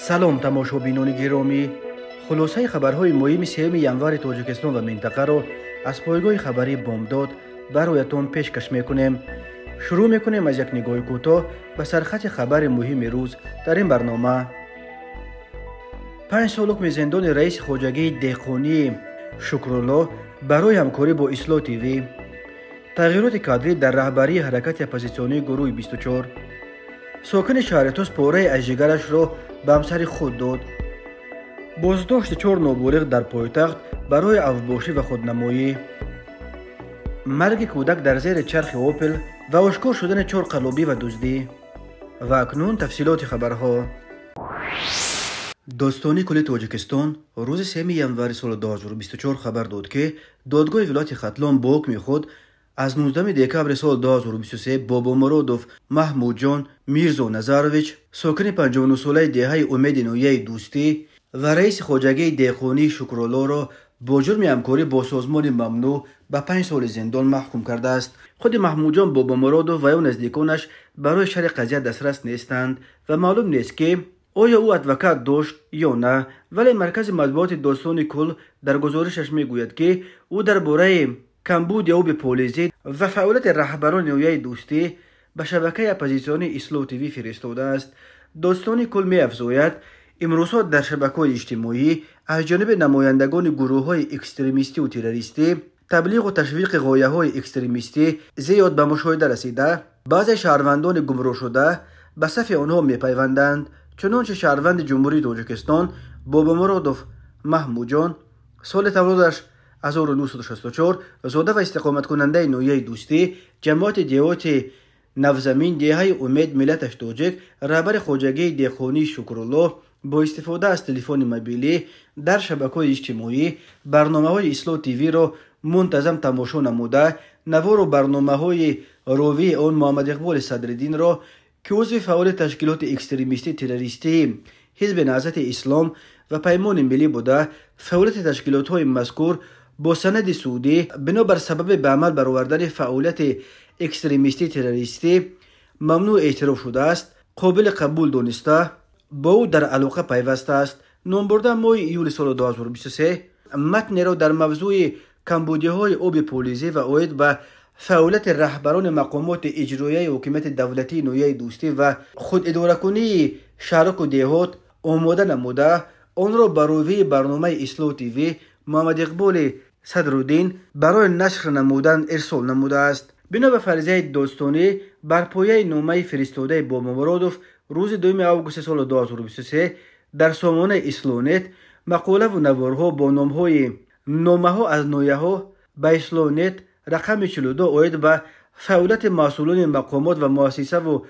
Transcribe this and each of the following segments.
سلام تماشابینان گرامی، خلاصه خبرهای مهم 3 ینور تاجیکستان و منطقه را از پایگاه خبری بامداد برایتان پیشکش میکنیم. شروع میکنیم از یک نگاه کوتاه به سرخط خبر مهم روز در این برنامه. 5 سال حکم زندان رئیس خواجگی دهقانی شکرالله برای همکاری با اصلاح تیوی. تغییرات کادری در رهبری حرکت اپوزیسیونی گروه 24. ساکن شهر توس پاره از جگرش را به همسر خود داد. بازداشت 4 نابالغ در پایتخت برای اوباشی و خودنمایی. مرگ کودک در زیر چرخ اوپل و آشکار شدن 4 قلابی و دزدی. و اکنون تفصیلات خبرها. داستانی کل تاجیکستان روز 3 ینور سال 2024 خبر داد که دادگاه ولایت ختلان با حکم خود از 19 دکبر سال 2023 بابا مرادوف محمود جان میرزا نظرویچ ساکن 59 ساله دهه امید نویه دوستی و رئیس خواجگی دهقانی شکرالله را با جرم همکاری با سازمان ممنوع به 5 سال زندان محکوم کرده است. خود محمود جان بابا مرادوف و یا نزدیکانش برای شرح قضیه دسترس نیستند و معلوم نیست که آیا او ادوکات داشت یا نه، ولی مرکز مطبوعات داستان کل در گزارشش میگوید که او درباره کمبود او به پولیزی و فعالیت رهبران نویه دوستی به شبکه اپوزیسیونی اصلاح تیوی فرستاده است. داستان کل می افزاید امروزها در شبکه‌های اجتماعی از جانب نمایندگان گروه‌های اکستریمیستی و تروریستی تبلیغ و تشویق غایه‌های اکستریمیستی زیاد به مشاهده رسیده. بعضی شهروندان گمراه شده به صف آنها می‌پیوندند، چنانچه شهروند جمهوری تاجیکستان بابا مرادوف محمود جان سال تولدش 1964 زاده و استقامت کننده نویه دوستی جماعت دیوات نوزمین دهه امید ملتش تاجیک رهبر خواجگی دهقانی شکرالله با استفاده از تلفن موبیلی در شبکه‌های اجتماعی برنامه‌های اصلاح تیوی را منتظم تماشا نموده نوار و برنامه‌های راوی آن محمد اقبال صدرالدین را که عضو فعال تشکیلات اکستریمیستی تروریستی حزب نهضت اسلام و پیمان ملی بوده فعالیت تشکیلات‌های مذکور با سند سعودی بنابر سبب به عمل برآوردن فعالیت اکستریمیستی تروریستی ممنوع اعتراف شده است، قابل قبول دانسته با او در علاقه پیوسته است. نامبرده ماه ایول سال 2023 متن را در موضوع کمبودی‌های آب پولیزی و عاید به فعالیت رهبران مقامات اجرایی حکومت دولتی نویه دوستی و خود اداره کنی شهرک و دیهات آماده نموده آن را بر روی برنامه اصلاح تیوی محمد اقبال صدرالدین برای نشر نمودن ارسال نموده است. بنا به فرضیه داستانی بر پایه نامه فرستاده بابا مرادوف روز 2 آگوست سال 2023 در سامانه اصلاح نت مقاله و نوارها با نامه‌ها از نویه‌ها به اصلاح نت رقم 42 عاید به فعالیت مسئولان مقامات و مؤسسه و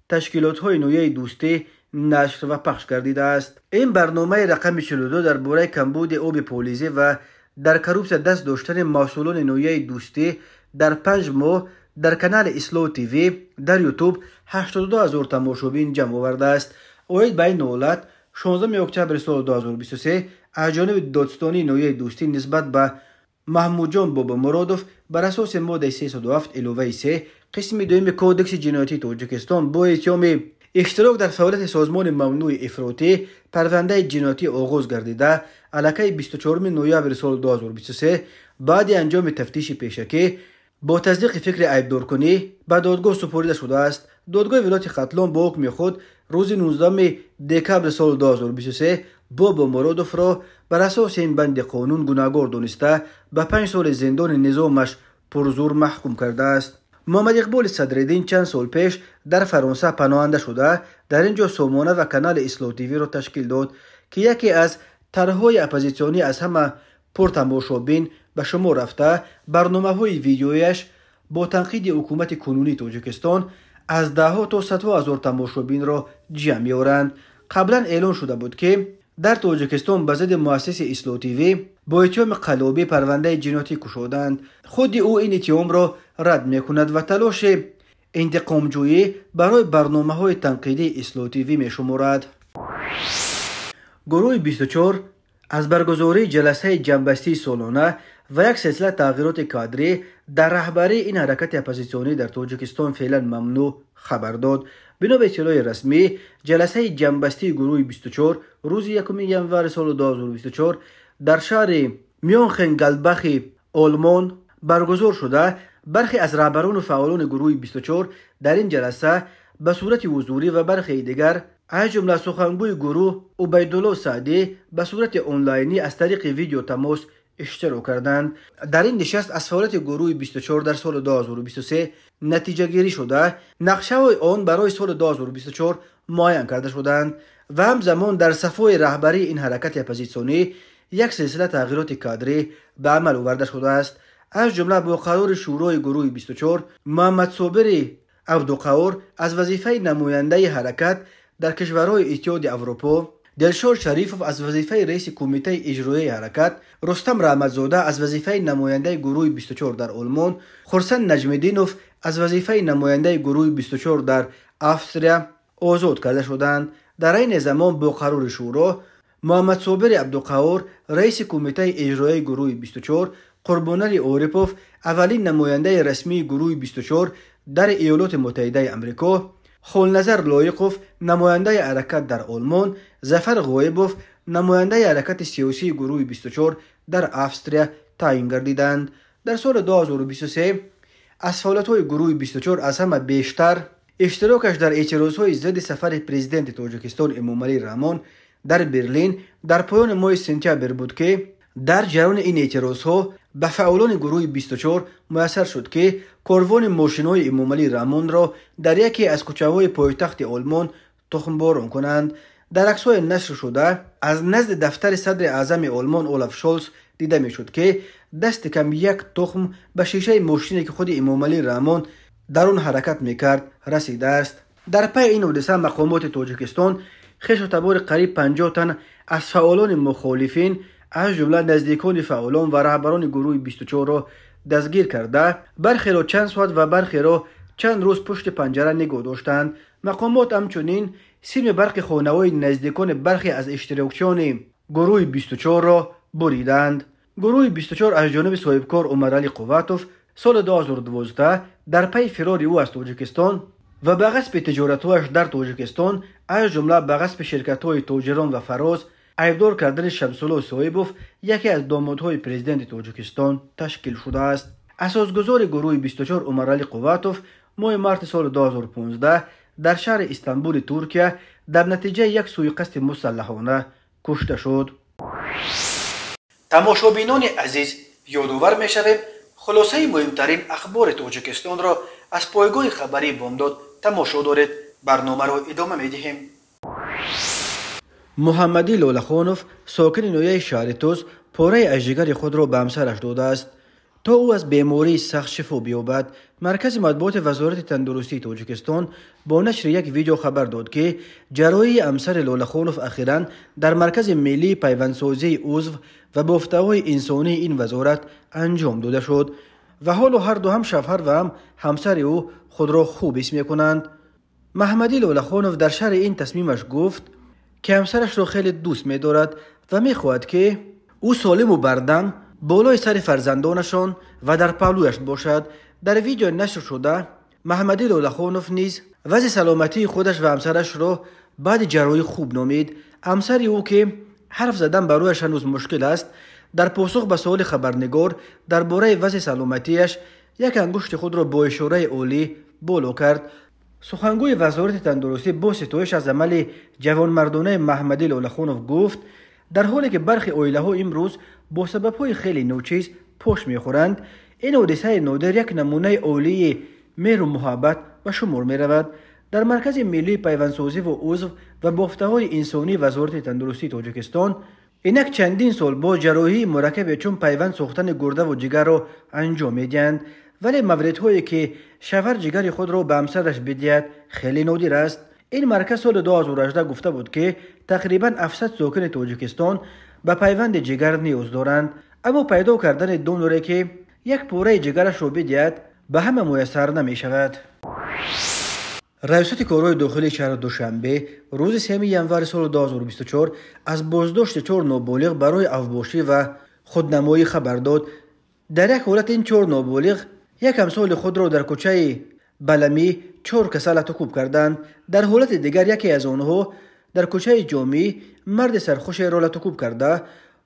تشکیلات‌های نویه دوستی نشر و پخش گردیده است. این برنامه رقم 42 درباره کمبود آب پولیزی و در کروبس دست داشتن مسئولان نویه دوستی در 5 ماه در کانال اصلاح تیوی در یوتیوب 82,000 تماشابین جمع آورده است. عاید به این حالت 16 اکتبر سال 2023 از جانب دادستانی نویه دوستی نسبت به محمود جان بابا مرادوف بر اساس ماده 307 علاوه 3 قسم 2 کودکس جنایتی تاجیکستان با اتهام اشتراک در فعالیت سازمان ممنوع افراطی پرونده جنایتی آغاز گردیده علیه 24 نوامبر سال 2023 بعد انجام تفتیش پیشکی با تصدیق فکر عیبدار کنی به دادگاه سپرده شده است. دادگاه ولایت ختلان با حکم خود روز 19 دکبر سال 2023 بابا مرادوف را بر اساس این بند قانون گناهکار دانسته به 5 سال زندان نظامش پرزور محکوم کرده است. محمد اقبال صدرالدین چند سال پیش در فرانسه پناهنده شده در اینجا سامانه و کانال اصلاح تیوی را تشکیل داد که یکی از طرح‌های اپوزیسیونی از همه پرتماشابین به شما رفته. برنامه‌های ویدیویش با تنقید حکومت کنونی تاجیکستان از ده‌ها تا صدها هزار تماشابین را جمع می‌آورند. قبلا اعلان شده بود که در تاجیکستان به ضد مؤسس اصلاح تیوی با اتهام قلابی پرونده جنایتی گشودند. خود او این اتهام را رد می‌کند و تلاش انتقام‌جویی برای برنامه‌های تنقیدی اصلاح تیوی می‌شمارد. گروه 24 از برگزاری جلسه جنبستی سالانه و یک سلسله تغییرات کادری در رهبری این حرکت اپوزیسیونی در تاجیکستان فعلا ممنوع خبر داد. بنا به اطلاع رسمی، جلسه جنبستی گروه 24 روز 1 ژانویه سال 2024 در شهر میونخنگلدباخ آلمان برگزار شده. برخی از رهبران و فعالان گروه 24 در این جلسه به صورت حضوری و برخی دیگر از جمله سخنگوی گروه عبیدالله سعدی به صورت آنلاینی از طریق ویدیو تماس اشتراک کردند. در این نشست از فعالیت گروه 24 در سال 2023 نتیجه گیری شده، نقشه های آن برای سال 2024 معین کرده شدند و همزمان در صفحه رهبری این حرکت اپوزیسیونی یک سلسله تغییرات کادری به عمل آورده شده است. از جمله با قرار شورای گروه 24 محمد صابر عبدالقهار از وظیفه نماینده حرکت در کشورهای اتحاد اروپا، دلشاد شریفوف از وظیفه رئیس کمیته اجرایی حرکت، رستم رحمتزاده از وظیفه نماینده گروه 24 در آلمان، خورسند نجم‌الدینوف از وظیفه نماینده گروه 24 در استریا آزاد کرده شدند. در این زمان با قرار شورا محمد صابر عبدالقهار رئیس کمیته اجرایی گروه 24، قربانلی اوریپوف اولین نماینده رسمی گروه 24 در ایالات متحده آمریکا، خولنظر لایقوف نماینده حرکت در آلمان، ظفر غایبوف نماینده حرکت سیاسی گروه 24 در استریا تعیین گردیدند. در سال 2023 از فعالیت‌های گروه 24 از همه بیشتر اشتراکش در اعتراض‌های ضد سفر پرزیدنت تاجیکستان امامعلی رحمان در برلین در پایان ماه سپتامبر بود که در جریان این اعتراضها به فعالان گروه 24 میسر شد که کاروان ماشین‌های امامعلی رحمان را در یکی از کوچه‌های پایتخت آلمان تخمباران کنند. در عکس‌های نشر شده از نزد دفتر صدر اعظم آلمان اولاف شولز دیده می‌شد که دست کم یک تخم به شیشه ماشینی که خود امامعلی رحمان در آن حرکت می‌کرد رسیده است. در پی این حادثه مقامات تاجیکستان خویش و تبار قریب 50 تن از فعالان مخالفین از جمله نزدیکان فعالان و رهبران گروه 24 را دستگیر کرده، برخی را چند ساعت و برخی را چند روز پشت پنجره نگاه داشتند. مقامات همچنین سیم برق خانه‌های نزدیکان برخی از اشتراکچیان گروه 24 را بریدند. گروه 24 از جانب صاحبکار عمرعلی قوتوف سال 2012 در پی فرار او از تاجیکستان و به غصب تجارت‌هایش در تاجیکستان از جمله به غصب شرکت‌های تاجران و فراز ایبدار کردن شمس‌الله صاحبوف یکی از دامادهای پرزیدنت تاجیکستان تشکیل شده است. اساسگزار گروه 24 عمرعلی قوتوف ماه مارس سال 2015 در شهر استانبول ترکیه در نتیجه یک سوءقصد مسلحانه کشته شد. تماشابینان عزیز، یادآور می‌شویم خلاصه مهمترین اخبار تاجیکستان را از پایگاه خبری بامداد تماشا دارید. برنامه را ادامه می‌دهیم. محمدی لالخانوف ساکن نویه شهر توز پاره از جگر خود را به همسرش داده است تا او از بیماری سخت شفا بیابد. مرکز مطبوعات وزارت تندرستی تاجیکستان با نشر یک ویدیو خبر داد که جراحی همسر لالخانوف اخیراً در مرکز ملی پیوندسازی عضو و بافته‌های انسانی این وزارت انجام داده شد و حالا هر دو هم شوهر و هم همسر او خود را خوب حس می‌کنند. محمدی لالخانوف در شرح این تصمیمش گفت که همسرش را خیلی دوست می‌دارد و می‌خواهد که او سالم و بردم بالای سر فرزندانشان و در پهلویش باشد. در ویدیو نشر شده محمدی لالخانوف نیز وضع سلامتی خودش و همسرش را بعد جراحی خوب نامید. همسر او که حرف زدن برایش هنوز مشکل است در پاسخ به سوال خبرنگار درباره وضع سلامتیش یک انگشت خود را با اشاره عالی بالا کرد. سخنگوی وزارت تندرستی با ستایش از عمل جوانمردانه محمدی لالخانوف گفت در حالی که برخی عائله‌ها امروز با سبب‌های خیلی نوچیز پشت می‌خورند، این حادثه نادر یک نمونه عالی مهر و محبت به شمار می‌رود. در مرکز ملی پیوندسازی و عضو و بافته‌های انسانی وزارت تندرستی تاجیکستان اینک چندین سال با جراحی مرکب چون پیوند ساختن گرده و جگر را انجام می‌دهند، ولی موردهایی که شوهر جگر خود را به همسرش بدهد خیلی نادر است. این مرکز سال 2018 گفته بود که تقریباً 700 ساکن تاجیکستان به پیوند جگر نیاز دارند، اما پیدا کردن دونوری که یک پاره جگرش را بدهد به همه میسر نمی شود. ریاست کارهای داخلی شهر دوشنبه روز 3 ژانویه سال 2024 از بازداشت 4 نابالغ برای اوباشی و خودنمایی خبر داد. در یک حالت این 4 نابالغ یک همسال خود را در کوچه بلمی 4 کسل تکوب کردند. در حالت دیگر یکی از آنها در کوچه جامی مرد سرخوش را تکوب کرده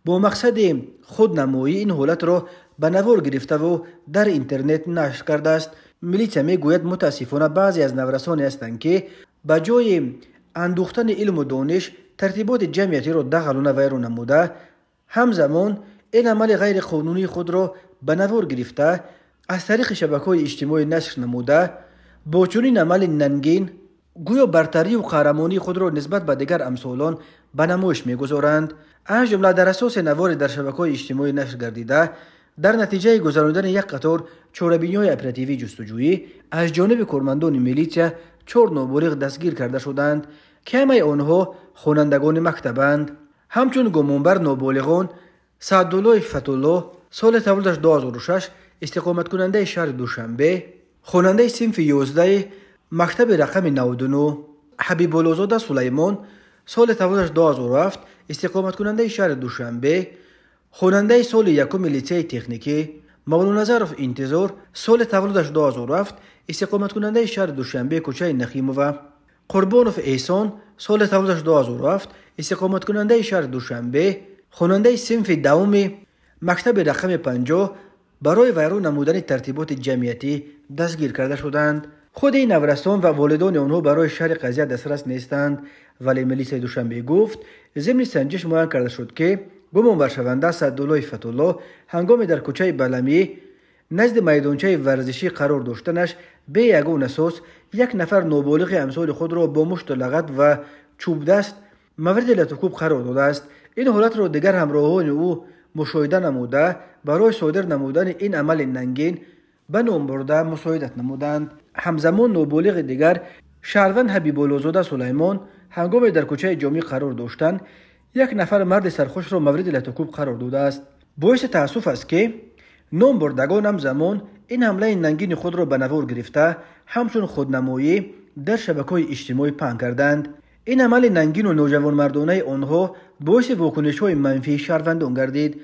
با مقصد خودنمایی این حالت را به نوار گرفته و در اینترنت نشر کرده است. میلیسیا میگوید متاسفانه بعضی از نورسانی هستند که به جای اندوختن علم و دانش ترتیبات جمعیتی را دغل و ویران نموده، همزمان این عمل غیر قانونی خود را به نوار گرفته از طریق شبکه‌های اجتماعی نشر نموده، با چنین عمل ننگین گویا برتری و قهرمانی خود را نسبت به دیگر امثالان به نمایش میگذارند. از جمله در اساس نواری در شبکه‌های اجتماعی نشر گردیده در نتیجه گذراندن یک قطار چهاربینی‌های اپراتیوی جستجویی از جانب کارمندان میلیسیا 4 نابالغ دستگیر کرده شدند که همه آنها خوانندگان مکتبند. همچون گمانبر نابالغان سعدالله فتح‌الله سال تولدش 2006 استقامت کننده شهر دوشنبه، خواننده صنف 11 مکتب رقم 99 حبیب الله‌زاده سلیمان سال تولدش 2007 استقامت کننده شهر دوشنبه، خواننده سال یکم لیسه تکنیکی مولانا ظرف انتظار سال تولدش 2007 استقامت کننده شهر دوشنبه کوچه نخیموه، قربانوف احسان سال تولدش 2007 استقامت کننده شهر دوشنبه، خواننده صنف دوم مکتب رقم 50 برای ویران نمودن ترتیبات جمعیتی دستگیر کرده شدند. خود این نورستان و والدان آنها برای شرح قضیه دسترس نیستند، ولی میلیسیا دوشنبه گفت ضمن سنجش معین کرده شد که گمان بر شونده سعدالله فتح‌الله هنگام در کوچه بلمی نزد میدانچه ورزشی قرار داشتنش به یگان اساس یک نفر نابالغ امثال خود را با مشت و لغت و چوب دست مورد لطکوب قرار داده است. این حالت را دیگر همراهان او مشاهده نموده برای صادر نمودن این عمل ننگین به نام برده مساعدت نمودند. همزمان نابالغ دیگر شهروند حبیب الله‌زاده سلیمان هنگام در کوچه جامی قرار داشتن یک نفر مرد سرخوش را مورد لطکوب قرار داده است. باعث تأسف است که نام بردگان همزمان این حمله ننگین خود را به نوار گرفته همچون خودنمایی در شبکه‌های اجتماعی پهن کردند. این عمل ننگین و نوجوان مردانه آنها باعث واکنش‌های منفی شهروندان گردید.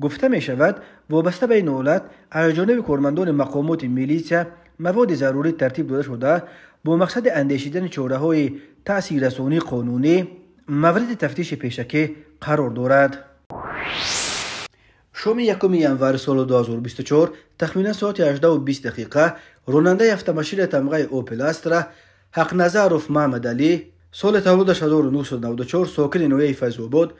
گفته می شود وابسته به این حالت از جانب کارمندان مقامات میلیسیا مواد ضروری ترتیب داده شده با مقصد اندیشیدن چاره‌های تأثیررسانی قانونی مورد تفتیش پیشکی قرار دارد. شام 1 ژانویه سال 2024 تخمینا ساعت 18:20 راننده автомашин تمغه اوپل استرا حقنظرов محمد علی سال تولدش 1994 ساکن نویه فیض‌آباد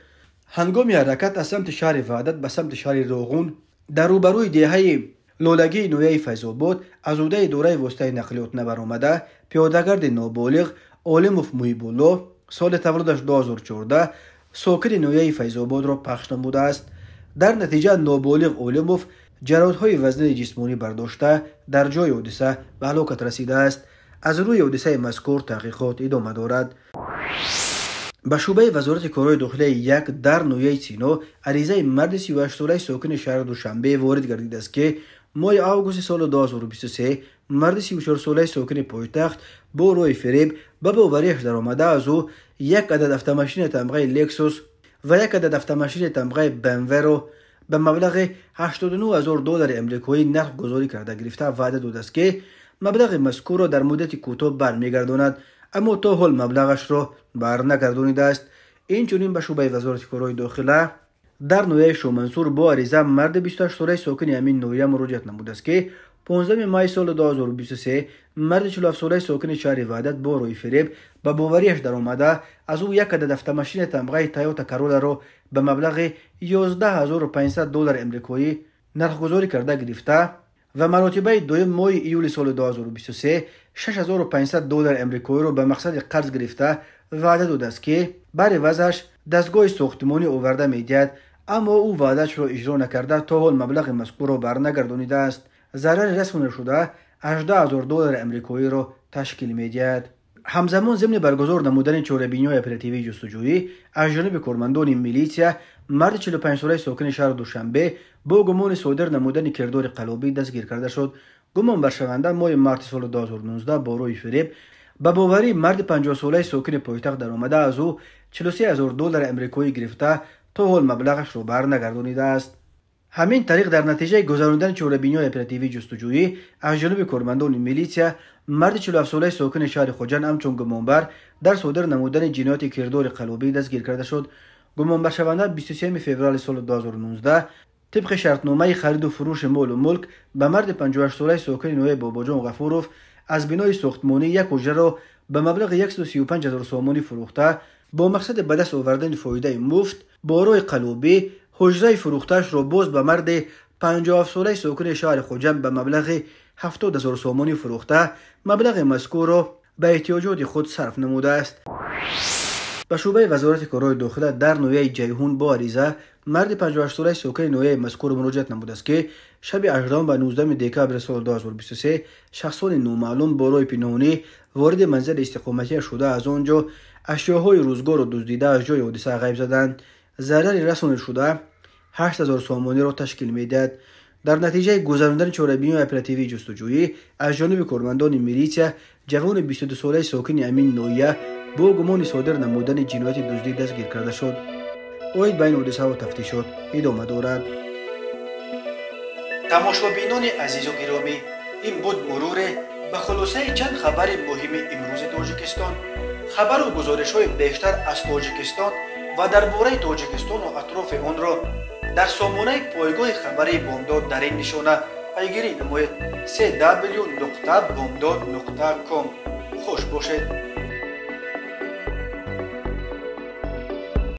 هنگام حرکت از سمت شهر وحدت به سمت شهر روغون در روبروی دهه لولگی نویه فیض‌آباد از عهده دوره واسطه نقلیات نبرآمده پیاده‌گرد نابالغ عالموف محیب‌الله سال تولدش 2014 ساکن نویه فیض‌آباد را پخش نموده است. در نتیجه نابالغ عالموف جراحت‌های وزنه جسمانی برداشته در جای حادثه به هلاکت رسیده است. از روی حادثه مذکور تحقیقات ادامه دارد. به شعبه وزارت کارهای داخلی 1 در نویه سینا عریضه مرد 38 ساله ساکن شهر دوشنبه وارد گردیده است که ماه آگوست سال 2023 مرد 34 ساله ساکن پایتخت با روی فریب به باوریش درآمده از او یک عدد автомашин تمغه لکسوس و یک عدد автомашин تمغه BMW را به مبلغ $89,000 امریکایی نقد گذاری کرده گرفته وعده داده است که مبلغ مذکور را در مدت کوتاه برمیگرداند، اما تا حال مبلغش را برنگردانیده است. این چنین به شعبه وزارت کارهای داخلی در نویه شومنصور با عریضه مرد 28 ساله ساکن همین نویه مراجعت نموده است که 15 مای سال 2023 مرد 47 ساله ساکن شهر وحدت با روی فریب به باوریش در آمده از او یک عدد автомашин تمغه تویوتا کرولا را به مبلغ $11,500 امریکایی نرخ‌گذاری کرده گرفته و مراتبه دوم ماه ایول سال 2023 $6,500 امریکایی را به مقصد قرض گرفته وعده داده است که برای وضعش دستگاه ساختمانی آورده می‌دهد، اما او وعده‌اش را اجرا نکرده تا حال مبلغ مذکور را برنگردانیده است. ضرر رسانده شده $18,000 امریکایی را تشکیل می‌دهد. همزمان ضمن برگزار نمودن چهاربینی‌های اپراتیوی جستجویی از جانب کارمندان میلیسیا مرد 45 ساله ساکن شهر دوشنبه با گمان صادر نمودن کردار قلابی دستگیر کرده شد. گمان بر شونده ماه مارس سال 2019 با روی فریب به باوری مرد 50 ساله ساکن پایتخت درآمده از او $43,000 امریکایی گرفته تا حال مبلغش را برنگردانیده است. همین طریق در نتیجه گذراندن چوره‌بینی‌های اپراتیوی جستجویی از جانب کارمندان میلیسیا، مرد 47 ساله ساکن شهر خوجند همچون گمانبر در صادر نمودن جنایات کردار قلابی دستگیر کرده شد. گمانبر شونده 23 فوریه سال 2019 طبق شرطنامه خرید و فروش مال و ملک به مرد 58 ساله ساکن نوع باباجان غفوروف از بنای ساختمانی یک حجره را به مبلغ 135,000 سومانی فروخته با مقصد به دست آوردن فایده مفت با روی قلابی حجره فروختش را باز به مرد 57 ساله ساکن شهر خوجند به مبلغ 70,000 سومانی فروخته مبلغ مذکور را به احتیاجات خود صرف نموده است. به شعبه وزارت کارهای داخله در نویه جیهون با عریضه مرد 58 ساله ساکن نویه مذکور مراجعت نموده است که شب 18 و 19 دکبر سال 2023 شخصان نامعلوم با راه پنهانی وارد منزل استقامتی شده از آنجا اشیاهای روزگار را دزدیده از جای حادثه غیب زدند. ضرر رسانده شده 8,000 سومانی را تشکیل می‌دهد. در نتیجه گذراندن چهاره‌بینی اپراتیوی جستجویی از جانب کارمندان میلیسیا، جوان 22 ساله ساکن امین نویه با گمان صادر نمودن جنایت دزدی دستگیر کرده شد. اوید بین حادثه و تفتیشات ادامه دارد. تماشابینان عزیز و گرامی، این بود مرور به خلاصه چند خبر مهم امروز تاجیکستان. خبر و گزارش‌های بیشتر از تاجیکستان و درباره تاجیکستان و اطراف آن را در سامانه پایگاه خبری بامداد در این نشانه پیگیری نمایید: www.bomdad.com. خوش باشید.